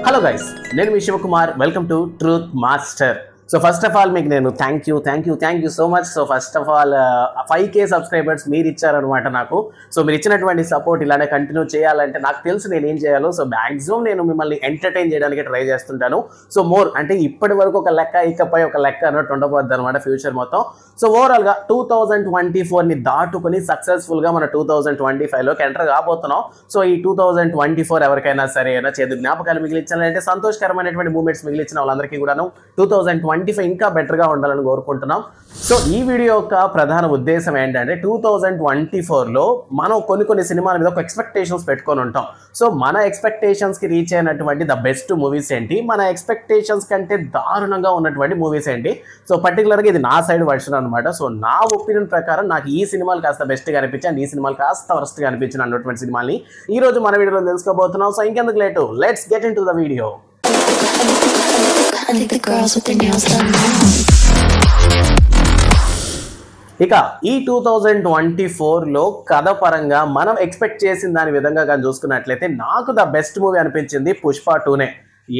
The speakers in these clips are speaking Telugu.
హలో గైస్, నేను మీ Shivakumar. Welcome to Truth Master. So first of all మీకు నేను thank you so much. So first of all 5K subscribers మీరు ఇచ్చారనమాట నాకు. సో మీరు ఇచ్చినటువంటి సపోర్ట్ ఇలానే కంటిన్యూ చేయాలంటే నాకు తెలుసు నేను ఏం చేయాలో. సో మ్యాక్సిమం నేను మిమ్మల్ని ఎంటర్టైన్ చేయడానికి ట్రై చేస్తుంటాను. సో మోర్ అంటే ఇప్పటి వరకు ఒక లెక్క, ఇకపై ఒక లెక్క అన్నట్టు ఉండబోద్ది అనమాట ఫ్యూచర్ మొత్తం. సో ఓవరాల్గా 2024ని దాటుకొని సక్సెస్ఫుల్గా మన 2025లోకి ఎంటర్ కాబోతున్నాం. సో ఈ 2024 ఎవరికైనా సరే ఏదైనా చేదు జ్ఞాపకాలు మిగిలించాలంటే సంతోషకరమైనటువంటి మూమెంట్స్ మిగిలించిన వాళ్ళందరికీ కూడాను 2025 ఇంకా బెటర్గా ఉండాలని కోరుకుంటున్నాం. సో ఈ వీడియో యొక్క ప్రధాన ఉద్దేశం ఏంటంటే 2024లో మనం కొన్ని సినిమాల మీద ఒక ఎక్స్పెక్టేషన్స్ పెట్టుకొని ఉంటాం. సో మన ఎక్స్పెక్టేషన్స్కి రీచ్ అయినటువంటి ద బెస్ట్ మూవీస్ ఏంటి, మన ఎక్స్పెక్టేషన్స్ కంటే దారుణంగా ఉన్నటువంటి మూవీస్ ఏంటి. సో పర్టికులర్గా ఇది నా సైడ్ వర్షన్ అనమాట. సో నా ఒపీనియన్ ప్రకారం నాకు ఈ సినిమాలు కాస్త బెస్ట్గా అనిపించాయి, ఈ సినిమాలు కాస్త వర్స్ట్గా అనిపించిన అన్నటువంటి సినిమాని ఈ రోజు మన వీడియోలో తెలుసుకోబోతున్నాం. సో ఇంకెందుకు late, let's get in to the video. ఇక ఈ 2024లో కథ పరంగా మనం ఎక్స్పెక్ట్ చేసిన దాని విధంగా కానీ చూసుకున్నట్లయితే నాకు ద బెస్ట్ మూవీ అనిపించింది పుష్ప 2నే.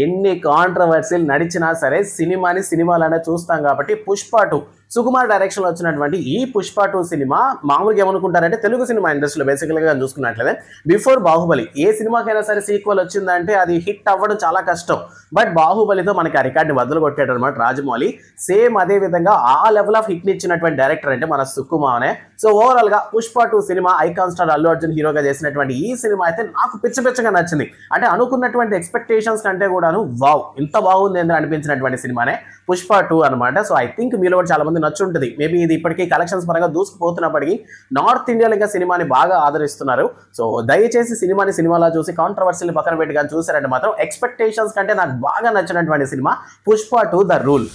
ఎన్ని కాంట్రవర్సీలు నడిచినా సరే సినిమాలనే చూస్తాం కాబట్టి పుష్ప 2 సుకుమార్ డైరెక్షన్లో వచ్చినటువంటి ఈ పుష్ప 2 సినిమా మామూలుగా ఏమనుకుంటారంటే తెలుగు సినిమా ఇండస్ట్రీలో బేసికల్గా చూసుకున్నట్లయితే బిఫోర్ బాహుబలి ఏ సినిమాకైనా సరే సీక్వెల్ వచ్చిందంటే అది హిట్ అవ్వడం చాలా కష్టం. బట్ బాహుబలితో మనకి ఆ రికార్డ్ని బదులు కొట్టాడు అనమాట రాజమౌళి. సేమ్ అదే విధంగా ఆ లెవెల్ ఆఫ్ హిట్ని ఇచ్చినటువంటి డైరెక్టర్ అంటే మన సుకుమార్నే. సో ఓవరాల్గా Pushpa 2 cinema icon star Allu Arjun హీరోగా చేసినటువంటి ఈ సినిమా అయితే నాకు పిచ్చగా నచ్చింది. అంటే అనుకున్నటువంటి ఎక్స్పెక్టేషన్స్ కంటే కూడాను వావ్ ఇంత బాగుంది అని అనిపించినటువంటి సినిమానే పుష్ప 2 అనమాట. సో ఐ థింక్ మీలో కూడా చాలా మంది నచ్చుంటుంది. మేబీ ఇది ఇప్పటికీ కలెక్షన్స్ పరంగా దూసుకుపోతున్నప్పటికీ నార్త్ ఇండియాలో ఇంకా సినిమాని బాగా ఆదరిస్తున్నారు. సో దయచేసి సినిమాలా చూసి కాంట్రవర్సీని పక్కన పెట్టి కానీ చూసారంటే మాత్రం ఎక్స్పెక్టేషన్స్ కంటే నాకు బాగా నచ్చినటువంటి సినిమా పుష్ప 2 ద రూల్.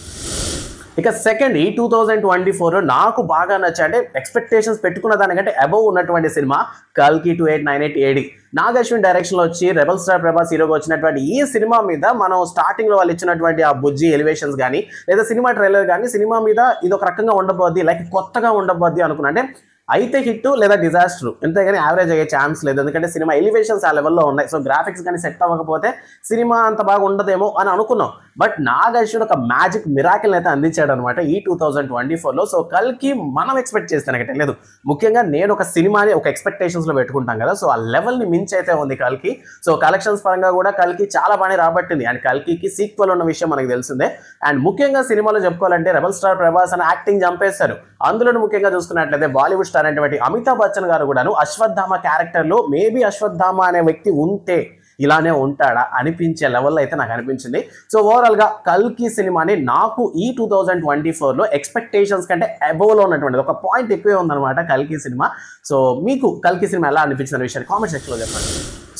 ఇక సెకండ్ ఈ 2024 నాకు బాగా నచ్చే అంటే ఎక్స్పెక్టేషన్స్ పెట్టుకున్న దానికంటే అబవ్ ఉన్నటువంటి సినిమా కల్కి 2898 AD. నాగ్ అశ్విన్ డైరెక్షన్లో వచ్చి రెబల్ స్టార్ ప్రభాస్ హీరోగా వచ్చినటువంటి ఈ సినిమా మీద మనం స్టార్టింగ్లో వాళ్ళు ఇచ్చినటువంటి ఆ బుజ్జి ఎలివేషన్స్ కానీ లేదా సినిమా ట్రైలర్ కానీ సినిమా మీద ఇది ఒక రకంగా ఉండబోద్ది, లైక్ కొత్తగా ఉండబోద్ది అనుకున్నా. అంటే అయితే హిట్ లేదా డిజాస్టర్ ఎంతగాని యావరేజ్ అయ్యే ఛాన్స్ లేదు, ఎందుకంటే సినిమా ఎలివేషన్స్ ఆ లెవెల్లో ఉన్నాయి. సో గ్రాఫిక్స్ కానీ సెట్ అవ్వకపోతే సినిమా అంత బాగా ఉండదేమో అని అనుకున్నాం. బట్ నాగ్ అశ్విన్ ఒక మ్యాజిక్ మిరాకిల్ అయితే అందించాడు అనమాట ఈ 2024లో. సో కల్కి మనం ఎక్స్పెక్ట్ చేస్తానకటే లేదు, ముఖ్యంగా నేను ఒక సినిమాని ఒక ఎక్స్పెక్టేషన్స్లో పెట్టుకుంటాం కదా. సో ఆ లెవెల్ని మించి అయితే ఉంది కల్కి. సో కలెక్షన్స్ పరంగా కూడా కల్కి చాలా బాగా రాబట్టింది. అండ్ కల్కి సీక్వెల్ ఉన్న విషయం మనకు తెలిసిందే. అండ్ ముఖ్యంగా సినిమాలో చెప్పుకోవాలంటే రెబల్ స్టార్ ప్రభాస్ అని యాక్టింగ్ చంపేశారు. అందులో ముఖ్యంగా చూసుకున్నట్లయితే బాలీవుడ్ స్టార్ అయినటువంటి అమితాబ్ బచ్చన్ గారు కూడాను అశ్వత్థామ క్యారెక్టర్లో మేబీ అశ్వత్థామ అనే వ్యక్తి ఉంటే ఇలానే ఉంటాడా అనిపించే లెవెల్లో అయితే నాకు అనిపించింది. సో ఓవరాల్గా కల్కి సినిమాని నాకు ఈ 2024లో ఎక్స్పెక్టేషన్స్ కంటే అబోవ్లో ఉన్నటువంటిది ఒక పాయింట్ ఎక్కువే ఉందన్నమాట కల్కి సినిమా. సో మీకు కల్కి సినిమా ఎలా అనిపించిన విషయాన్ని కామెంట్ సెక్షన్లో చెప్పండి.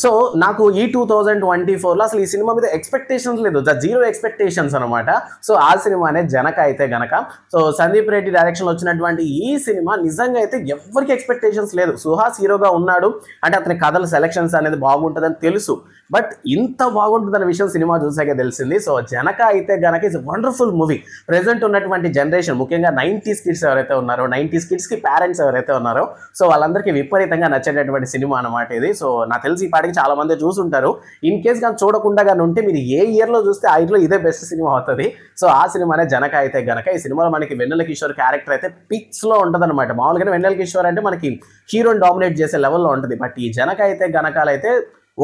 సో నాకు ఈ 2024లో అసలు ఈ సినిమా మీద ఎక్స్పెక్టేషన్స్ లేదు, జీరో ఎక్స్పెక్టేషన్స్ అనమాట. సో ఆ సినిమానే జనక అయితే గనక. సో సందీప్ రెడ్డి డైరెక్షన్లో వచ్చినటువంటి ఈ సినిమా నిజంగా అయితే ఎవరికి ఎక్స్పెక్టేషన్స్ లేదు. సుహాస్ హీరోగా ఉన్నాడు అంటే అతని కథల సెలెక్షన్స్ అనేది బాగుంటుందని తెలుసు, బట్ ఇంత బాగుంటుందన్న విషయం సినిమా చూసాకే తెలిసింది. సో జనక అయితే గనక ఇస్ వండర్ఫుల్ మూవీ. ప్రెజెంట్ ఉన్నటువంటి జనరేషన్ ముఖ్యంగా 90s కిడ్స్ ఎవరైతే ఉన్నారో, 90s కిడ్స్కి పేరెంట్స్ ఎవరైతే ఉన్నారో, సో వాళ్ళందరికీ విపరీతంగా నచ్చేటటువంటి సినిమా అనమాట ఇది. సో నాకు తెలిసి ఈ పాటికి చాలా మంది చూసుంటారు. ఇన్ కేస్ కానీ చూడకుండా కానీ ఉంటే మీరు ఏ ఇయర్లో చూస్తే ఆ ఇయర్లో ఇదే బెస్ట్ సినిమా అవుతుంది. సో ఆ సినిమానే జనక అయితే గనక. ఈ సినిమాలో మనకి వెన్నెల కిషోర్ క్యారెక్టర్ అయితే పిక్స్లో ఉంటుంది అనమాట. మామూలుగానే వెన్నెల కిషోర్ అంటే మనకి హీరోని డామినేట్ చేసే లెవెల్లో ఉంటుంది. బట్ ఈ జనక అయితే గనకాలైతే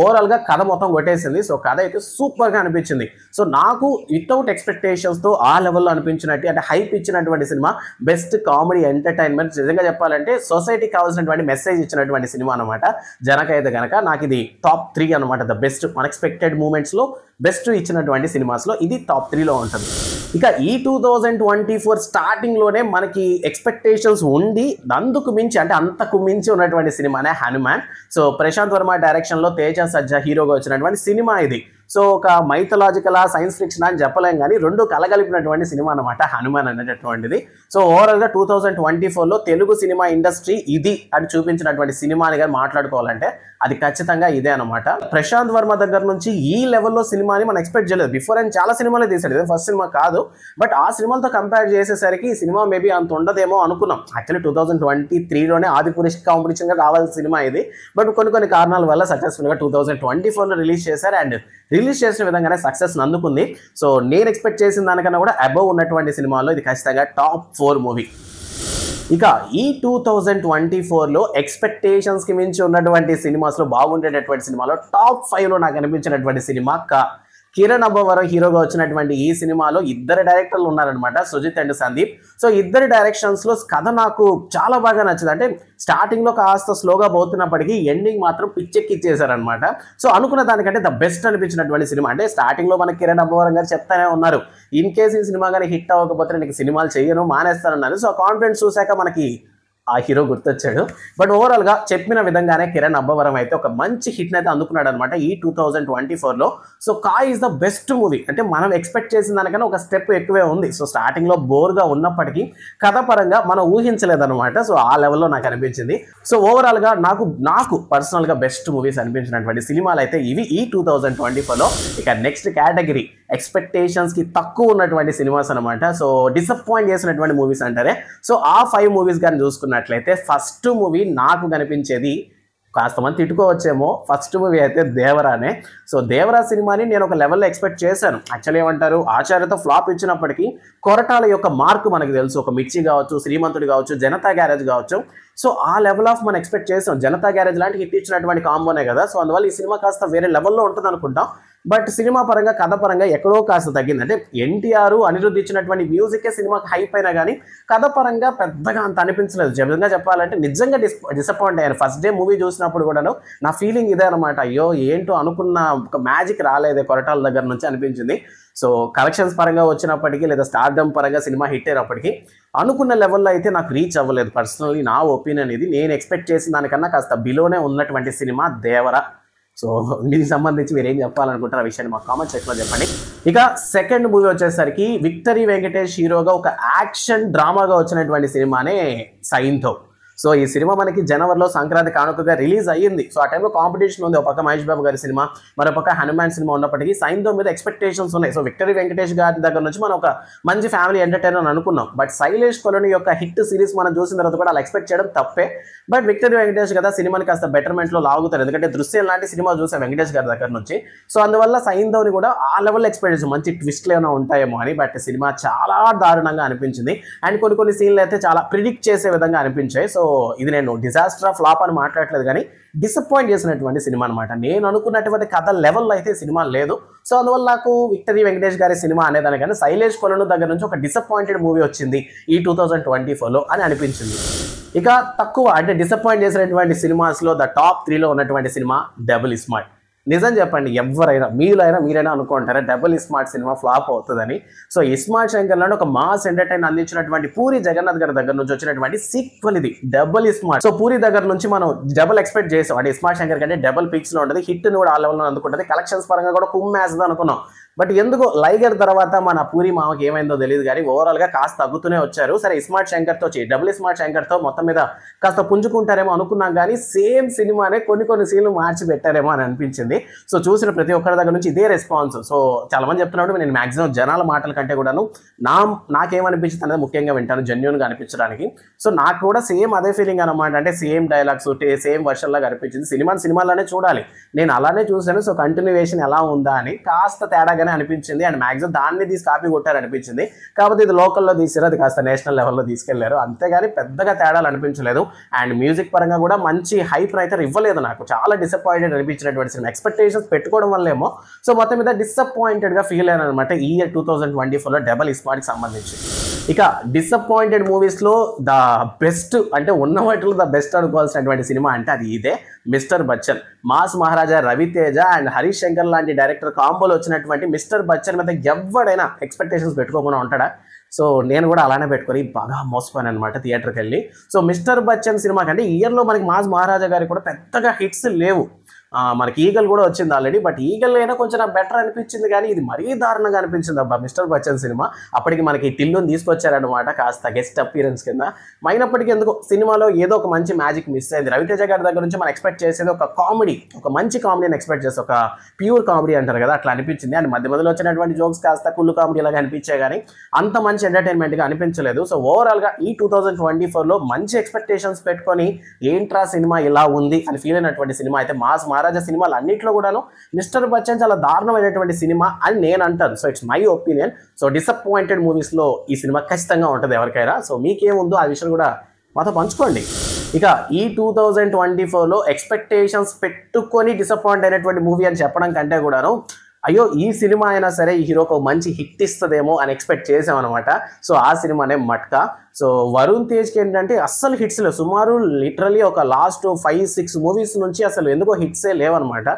ఓవరాల్గా కథ మొత్తం కొట్టేసింది. సో కథ అయితే సూపర్గా అనిపించింది. సో నాకు వితౌట్ ఎక్స్పెక్టేషన్స్తో ఆ లెవెల్లో అనిపించినట్టు అంటే హైప్ ఇచ్చినటువంటి సినిమా, బెస్ట్ కామెడీ ఎంటర్టైన్మెంట్, నిజంగా చెప్పాలంటే సొసైటీకి కావాల్సినటువంటి మెసేజ్ ఇచ్చినటువంటి సినిమా అనమాట జనక అయితే కనుక. నాకు ఇది టాప్ 3 అనమాట. ద బెస్ట్ అన్ఎక్స్పెక్టెడ్ మూమెంట్స్లో బెస్ట్ ఇచ్చినటువంటి సినిమాస్లో ఇది టాప్ 3లో ఉంటుంది. ఇక ఈ 2024 స్టార్టింగ్లోనే మనకి ఎక్స్పెక్టేషన్స్ ఉండి అందుకు మించి అంటే అంతకు మించి ఉన్నటువంటి సినిమానే హనుమాన్. సో ప్రశాంత్ వర్మ డైరెక్షన్లో తేజ సజ్జా హీరోగా వచ్చినటువంటి సినిమా ఇది. సో ఒక మైథలాజికల్ సైన్స్ ఫిక్షన్ అని చెప్పలేం కానీ రెండు కలగలిపినటువంటి సినిమా అనమాట హనుమాన్ అనేటటువంటిది. సో ఓవరాల్గా 2024లో తెలుగు సినిమా ఇండస్ట్రీ ఇది అని చూపించినటువంటి సినిమాని కానీ మాట్లాడుకోవాలంటే అది ఖచ్చితంగా ఇదే అనమాట. ప్రశాంత్ వర్మ దగ్గర నుంచి ఈ లెవెల్లో సినిమాని మనం ఎక్స్పెక్ట్ చేయలేదు. బిఫోర్ ఆయన చాలా సినిమాలే తీసాడు, ఇదే ఫస్ట్ సినిమా కాదు. బట్ ఆ సినిమాలతో కంపేర్ చేసేసరికి ఈ సినిమా మేబీ అంత ఉండదేమో అనుకున్నాం. యాక్చువల్లీ 2023లోనే ఆదిపురుష్ కాంపిటీషన్గా కావాల్సిన సినిమా ఇది. బట్ కొన్ని కారణాల వల్ల సక్సెస్ఫుల్గా 2024లో రిలీజ్ చేశారు. అండ్ రిలీజ్ చేసిన విధంగానే సక్సెస్ అందుకుంది. సో నేను ఎక్స్పెక్ట్ చేసిన దానికన్నా కూడా అబవ్ ఉన్నటువంటి సినిమాల్లో ఇది ఖచ్చితంగా టాప్ 4 మూవీ. ఇక ఈ 2024లో ఎక్స్పెక్టేషన్స్కి మించి ఉన్నటువంటి సినిమాస్లో బాగుండేటటువంటి సినిమాలో టాప్ 5లో నాకు అనిపించినటువంటి సినిమా కిరణ్ అబ్బవరం హీరోగా వచ్చినటువంటి ఈ సినిమాలో ఇద్దరు డైరెక్టర్లు ఉన్నారనమాట, సుజిత్ అండ్ సందీప్. సో ఇద్దరు డైరెక్షన్స్లో కథ నాకు చాలా బాగా నచ్చింది. అంటే స్టార్టింగ్లో కాస్త స్లోగా పోతున్నప్పటికీ ఎండింగ్ మాత్రం పిచ్చెక్కిచ్చేసారనమాట. సో అనుకున్న దానికంటే ద బెస్ట్ అనిపించినటువంటి సినిమా. అంటే స్టార్టింగ్లో మనకి కిరణ్ అబ్బవరం గారు చెప్తానే ఉన్నారు, ఇన్ కేసు ఈ సినిమా కానీ హిట్ అవ్వకపోతే నీకు సినిమాలు చేయను మానేస్తానన్నారు. సో కాన్ఫిడెన్స్ చూశాక మనకి ఆ హీరో గుర్తొచ్చాడు. బట్ ఓవరాల్గా చెప్పిన విధంగానే కిరణ్ అబ్బవరం అయితే ఒక మంచి హిట్ని అయితే అందుకున్నాడు అనమాట ఈ 2024లో. So is the best movie. అంటే మనం ఎక్స్పెక్ట్ చేసిన దానికన్నా ఒక స్టెప్ ఎక్కువే ఉంది. సో స్టార్టింగ్లో బోర్గా ఉన్నప్పటికీ కథ పరంగా మనం ఊహించలేదన్నమాట. సో ఆ లెవెల్లో నాకు అనిపించింది. సో ఓవరాల్గా నాకు పర్సనల్గా బెస్ట్ మూవీస్ అనిపించినటువంటి సినిమాలు అయితే ఇవి ఈ 2024లో. ఇక నెక్స్ట్ కేటగిరీ ఎక్స్పెక్టేషన్స్కి తక్కువ ఉన్నటువంటి సినిమాస్ అనమాట. సో డిసప్పాయింట్ చేసినటువంటి మూవీస్ అంటారే. సో ఆ 5 మూవీస్ కానీ చూసుకున్నట్లయితే ఫస్ట్ మూవీ నాకు కనిపించేది, కాస్త మంది తిట్టుకోవచ్చేమో, ఫస్ట్ మూవీ అయితే దేవరానే. సో దేవరా సినిమాని నేను ఒక లెవెల్లో ఎక్స్పెక్ట్ చేశాను. యాక్చువల్లీ ఏమంటారు, ఆచార్యతో ఫ్లాప్ ఇచ్చినప్పటికీ కొరటాల యొక్క మార్కు మనకు తెలుసు. ఒక మిర్చి కావచ్చు, శ్రీమంతుడు కావచ్చు, జనతా గ్యారేజ్ కావచ్చు. సో ఆ లెవెల్ ఆఫ్ మనం ఎక్స్పెక్ట్ చేసాం. జనతా గ్యారేజ్ లాంటి హిట్ ఇచ్చినటువంటి కాంబోనే కదా. సో అందువల్ల ఈ సినిమా కాస్త వేరే లెవెల్లో ఉంటుంది అనుకుంటాం. బట్ సినిమా పరంగా కథ పరంగా ఎక్కడో కాస్త తగ్గింది. అంటే ఎన్టీఆర్ అనిరుద్ధ్ ఇచ్చినటువంటి మ్యూజికే సినిమాకి హైప్ అయినా కానీ కథ పరంగా పెద్దగా అంత అనిపించలేదు. నిజంగా చెప్పాలంటే నిజంగా డిసప్పాయింట్ అయ్యాను. ఫస్ట్ డే మూవీ చూసినప్పుడు కూడాను నా ఫీలింగ్ ఇదే అనమాట. అయ్యో ఏంటో అనుకున్న ఒక మ్యాజిక్ రాలేదే కొరటాల దగ్గర నుంచి అనిపించింది. సో కలెక్షన్స్ పరంగా వచ్చినప్పటికీ లేదా స్టార్డమ్ పరంగా సినిమా హిట్ అయినప్పటికీ అనుకున్న లెవెల్లో అయితే నాకు రీచ్ అవ్వలేదు. పర్సనల్లీ నా ఒపీనియన్ ఇది. నేను ఎక్స్పెక్ట్ చేసిన దానికన్నా కాస్త బిలోనే ఉన్నటువంటి సినిమా దేవరా. సో దీనికి సంబంధించి మీరు ఏం చెప్పాలనుకుంటారు ఆ విషయాన్ని మాకు కామెంట్ సెక్షన్లో చెప్పండి. ఇక సెకండ్ మూవీ వచ్చేసరికి విక్టరీ వెంకటేష్ హీరోగా ఒక యాక్షన్ డ్రామాగా వచ్చినటువంటి సినిమానే సైంధవ్. సో ఈ సినిమా మనకి జనవరిలో సంక్రాంతి కానుకగా రిలీజ్ అయ్యింది. సో ఆ టైంలో కాంపిటీషన్ ఉంది. ఒక పక్క మహేష్ బాబు గారి సినిమా, మరొక హనుమాన్ సినిమా ఉన్నప్పటికీ సైంధవ్ మీద ఎక్స్పెక్టేషన్స్ ఉన్నాయి. సో విక్టరీ వెంకటేష్ గారి దగ్గర నుంచి మనం ఒక మంచి ఫ్యామిలీ ఎంటర్టైనర్ అని అనుకున్నాం. బట్ శైలేష్ కొలని యొక్క హిట్ సిరీస్ మనం చూసిన తర్వాత కూడా అలా ఎక్స్పెక్ట్ చేయడం తప్పే. బట్ విక్టరీ వెంకటేష్ కదా సినిమాని కాస్త బెటర్మెంట్లో లాగుతారు. ఎందుకంటే దృశ్యం లాంటి సినిమా చూసాం వెంకటేష్ గారి దగ్గర నుంచి. సో అందువల్ల సైంధవ్ని కూడా ఆ లెవెల్లో ఎక్స్పెక్ట్ చేసాం, మంచి ట్విస్ట్లు ఏమైనా ఉంటాయేమో అని. బట్ సినిమా చాలా దారుణంగా అనిపించింది. అండ్ కొన్ని సీన్లు అయితే చాలా ప్రిడిక్ట్ చేసే విధంగా అనిపించాయి. సో ఇది నేను డిజాస్టర్ ఆఫ్ ఫ్లాప్ అని మాట్లాడలేదు కానీ డిసప్పాయింట్ చేసినటువంటి సినిమా అనమాట. నేను అనుకున్నటువంటి కథ లెవెల్లో అయితే సినిమా లేదు. సో అందువల్ల నాకు విక్టరీ వెంకటేష్ గారి సినిమా అనేదానికన్నా శైలేష్ కొలను దగ్గర నుంచి ఒక డిసప్పాయింటెడ్ మూవీ వచ్చింది ఈ 2024లో అని అనిపించింది. ఇక తక్కువ అంటే డిసప్పాయింట్ చేసినటువంటి సినిమాస్లో ద టాప్ 3లో ఉన్నటువంటి సినిమా డబుల్ స్మార్ట్. నిజం చెప్పండి, ఎవరైనా మీరైనా అనుకుంటారా డబుల్ స్మార్ట్ సినిమా ఫ్లాప్ అవుతుందని. సో ఇస్మార్ట్ శంకర్లో ఒక మాస్ ఎంటర్టైన్ అందించినటువంటి పూరి జగన్నాథ్ గారి దగ్గర నుంచి వచ్చినటువంటి సీక్వెల్ ఇది డబుల్ స్మార్ట్. సో పూరి దగ్గర నుంచి మనం డబుల్ ఎక్స్పెక్ట్ చేసాం. అంటే ఇస్మార్ట్ శంకర్ కంటే డబుల్ పిక్స్లో ఉంటుంది, హిట్ని కూడా ఆ లెవెల్లో అందుకుంటుంది, కలెక్షన్స్ పరంగా కూడా కుమ్మేస్తుంది అనుకున్నాం. బట్ ఎందుకో లైగర్ తర్వాత మన పూరి మామకి ఏమైందో తెలియదు కానీ ఓవరాల్గా కాస్త తగ్గుతూనే వచ్చారు. సరే ఇస్మార్ట్ శంకర్తో డబుల్ స్మార్ట్ శంకర్తో మొత్తం మీద కాస్త పుంజుకుంటారేమో అనుకున్నాం కానీ సేమ్ సినిమానే కొన్ని సీన్లు మార్చి పెట్టారేమో అని అనిపించింది. సో చూసిన ప్రతి ఒక్కరి దగ్గర నుంచి ఇదే రెస్పాన్స్. సో చాలా మంది చెప్తున్నాడు, నేను మాక్సిమం జనాల మాటల కంటే కూడాను నాకేమనిపించింది అనేది ముఖ్యంగా వింటాను జెన్యూన్గా అనిపించడానికి. సో నాకు కూడా సేమ్ అదే ఫీలింగ్ అనమాట. అంటే సేమ్ డైలాగ్స్ సేమ్ వర్షన్ లాగా అనిపించింది. సినిమాలోనే చూడాలి, నేను అలానే చూశాను. సో కంటిన్యూవేషన్ ఎలా ఉందా అని కాస్త తేడాగానే అనిపించింది. అండ్ మాక్సిమం దాన్ని తీసి కాపీ కొట్టారు అనిపించింది. కాకపోతే ఇది లోకల్లో తీసారు, అది కాస్త నేషనల్ లెవెల్లో తీసుకెళ్లారు, అంతేగాని పెద్దగా తేడాలు అనిపించలేదు. అండ్ మ్యూజిక్ పరంగా కూడా మంచి హైప్ అయితే ఇవ్వలేదు. నాకు చాలా డిసప్పాయింటెడ్ అనిపించినటువంటి సినిమా. ఎక్స్పెక్టేషన్స్ పెట్టుకోవడం వల్లేమో సో మొత్తం మీద డిసప్పాయింటెడ్గా ఫీల్ అయ్యాను అనమాట ఈ ఇయర్ 2024లో డబుల్ స్మార్ట్కి సంబంధించి. ఇక డిసప్పాయింటెడ్ మూవీస్లో ద బెస్ట్ అంటే ఉన్న వాటిలో ద బెస్ట్ అనుకోవాల్సినటువంటి సినిమా అంటే అది ఇదే, mister Bachchan. Mass Maharaja Ravi Teja and Harish Shankar లాంటి డైరెక్టర్ కాంబోలో వచ్చినటువంటి మిస్టర్ బచ్చన్ మీద ఎవడైనా ఎక్స్పెక్టేషన్స్ పెట్టుకోకుండా ఉంటాడా? సో నేను కూడా అలానే పెట్టుకొని బాగా మోసపోయాను అనమాట థియేటర్కి వెళ్ళి. సో మిస్టర్ బచ్చన్ సినిమా కంటే ఇయర్లో మనకి మాస్ మహారాజా గారికి కూడా పెద్దగా హిట్స్ లేవు. మనకి ఈగల్ కూడా వచ్చింది ఆల్రెడీ. బట్ ఈగల్ అయినా కొంచెం నాకు బెటర్ అనిపించింది కానీ ఇది మరీ దారుణంగా అనిపించింది అబ్బా మిస్టర్ బచ్చన్ సినిమా. అప్పటికి మనకి టిల్లుని తీసుకొచ్చారనమాట కాస్త గెస్ట్ అపీరెన్స్ కింద. అయినప్పటికీ ఎందుకు సినిమాలో ఏదో ఒక మంచి మ్యాజిక్ మిస్ అయింది. రవితేజ గారి దగ్గర నుంచి మనం ఎక్స్పెక్ట్ చేసేది ఒక కామెడీ, ఒక మంచి కామెడీని ఎక్స్పెక్ట్ చేస్తే ఒక ప్యూర్ కామెడీ అంటారు కదా అట్లా అనిపించింది. అండ్ మధ్యలో వచ్చినటువంటి జోక్స్ కాస్త కుళ్ళు కామెడీ లాగా అనిపించాయి కానీ అంత మంచి ఎంటర్టైన్మెంట్గా అనిపించలేదు. సో ఓవరాల్గా ఈ 2024లో మంచి ఎక్స్పెక్టేషన్స్ పెట్టుకొని ఏంట్రా సినిమా ఇలా ఉంది అని ఫీల్ అయినటువంటి సినిమా అయితే మాస్ మహారాజా సినిమాలు అన్నింటిలో కూడాను మిస్టర్ బచ్చన్ చాలా దారుణమైనటువంటి సినిమా అని నేను అంటాను. So it's my opinion. So disappointed మూవీస్లో ఈ సినిమా ఖచ్చితంగా ఉంటుంది ఎవరికైనా. సో మీకేముందో ఆ విషయం కూడా మాతో పంచుకోండి. ఇక ఈ 2024లో ఎక్స్పెక్టేషన్స్ పెట్టుకొని డిసప్పాయింట్ అయినటువంటి మూవీ అని చెప్పడం కంటే కూడాను అయ్యో ఈ సినిమా అయినా సరే ఈ హీరోకి ఒక మంచి హిట్ ఇస్తుందేమో అని ఎక్స్పెక్ట్ చేసామన్నమాట. సో ఆ సినిమానే మట్కా. సో వరుణ్ తేజ్కి ఏంటంటే అస్సలు హిట్స్ లేవు. సుమారు లిటరలీ ఒక లాస్ట్ 5-6 మూవీస్ నుంచి అసలు ఎందుకో హిట్సే లేవన్నమాట.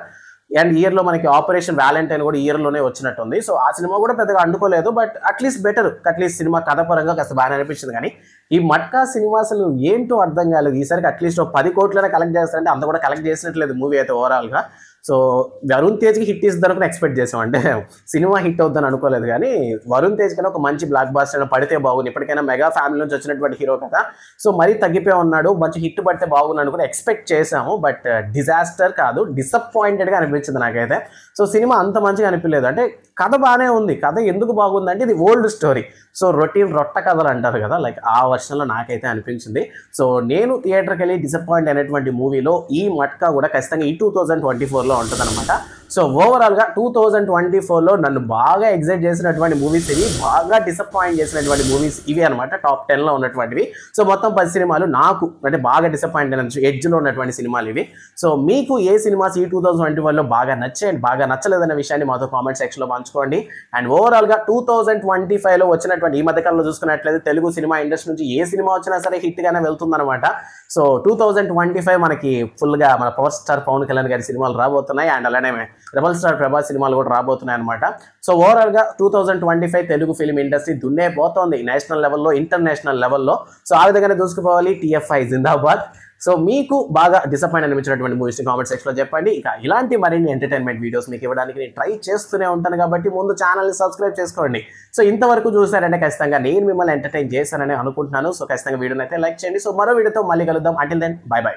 అండ్ ఇయర్లో మనకి ఆపరేషన్ వ్యాలంటైన్ కూడా ఇయర్లోనే వచ్చినట్టుంది. సో ఆ సినిమా కూడా పెద్దగా అండుకోలేదు, but at least better. At least cinema కథ పరంగా కాస్త బాగా అనిపించింది. కానీ ఈ మట్కా సినిమా అసలు ఏంటో అర్థం కాలేదు. ఈసారికి అట్లీస్ట్ 10 కోట్లనే కలెక్ట్ చేస్తారంటే అంత కూడా కలెక్ట్ చేసినట్లేదు మూవీ అయితే ఓవరాల్గా. సో వరుణ్ తేజ్కి హిట్ ఇస్తుందని ఎక్స్పెక్ట్ చేసాం. అంటే సినిమా హిట్ అవుద్దని అనుకోలేదు. కానీ వరుణ్ తేజ్ కన్నా ఒక మంచి బ్లాక్ బాస్టర్ అయినా పడితే బాగుంది. ఇప్పటికైనా మెగా ఫ్యామిలీ నుంచి వచ్చినటువంటి హీరో కదా. సో మరీ తగ్గిపోయి ఉన్నాడు, మంచి హిట్ పడితే బాగుంది అనుకుని ఎక్స్పెక్ట్ చేసాము. బట్ డిజాస్టర్ కాదు, డిసప్పాయింటెడ్గా అనిపించింది నాకైతే. సో సినిమా అంత మంచిగా అనిపించలేదు. అంటే కథ బాగానే ఉంది. కథ ఎందుకు బాగుందంటే ఇది ఓల్డ్ స్టోరీ. సో రొట్ట కథలు అంటారు కదా, లైక్ ఆ వర్షన్లో నాకైతే అనిపించింది. సో నేను థియేటర్కి వెళ్ళి డిసప్పాయింట్ అయినటువంటి మూవీలో ఈ మట్కా కూడా ఖచ్చితంగా ఈ 2024లో ఉంటుందన్నమాట. సో ఓవరాల్గా 2024లో నన్ను బాగా ఎగ్జైట్ చేసినటువంటి మూవీస్ ఇవి, బాగా డిసప్పాయింట్ చేసినటువంటి మూవీస్ ఇవి అనమాట. టాప్ 10లో ఉన్నటువంటివి. సో మొత్తం 10 సినిమాలు నాకు అంటే బాగా డిసప్పాయింట్ అయిన ఎడ్జ్లో ఉన్నటువంటి సినిమాలు ఇవి. సో మీకు ఏ సినిమాస్ ఈ 2021లో బాగా నచ్చాయి, బాగా నచ్చలేదన్న విషయాన్ని మాతో కామెంట్ సెక్షన్లో పంచుకోండి. అండ్ ఓవరాల్గా 2025లో వచ్చినటువంటి ఈ మధ్యకాలంలో చూసుకున్నట్లయితే తెలుగు సినిమా ఇండస్ట్రీ నుంచి ఏ సినిమా వచ్చినా సరే హిట్గానే వెళ్తుందన్నమాట. సో 2025 మనకి ఫుల్గా మన పవర్ స్టార్ పవన్ కళ్యాణ్ గారి సినిమాలు రాబోతున్నాయి. అండ్ అలానే రెబల్ స్టార్ ప్రభాస్ సినిమాలు కూడా రాబోతున్నాయి అనమాట. సో ఓవరాల్గా 2025 తెలుగు ఫిల్మ్ ఇండస్ట్రీ దున్నే పోతోంది నేషనల్ లెవెల్లో, ఇంటర్నేషనల్ లెవెల్లో. సో ఆ విధంగానే చూసుకుపోవాలి. TFI జిందాబాద్. సో మీకు బాగా డిసప్పాయింట్ అనిపించినటువంటి మూవీస్ కామెంట్ సెక్షన్లో చెప్పండి. ఇక ఇలాంటి మరిన్ని ఎంటర్టైన్మెంట్ వీడియోస్ మీకు ఇవ్వడానికి నేను ట్రై చేస్తూనే ఉంటాను కాబట్టి ముందు ఛానల్ని సబ్స్క్రైబ్ చేసుకోండి. సో ఇంతవరకు చూసారంటే ఖచ్చితంగా నేను మిమ్మల్ని ఎంటర్టైన్ చేశానని అనుకుంటున్నాను. సో ఖచ్చితంగా వీడియోని అయితే లైక్ చేయండి. సో మరో వీడియోతో మళ్ళీ కలుద్దాం. Until then bye by.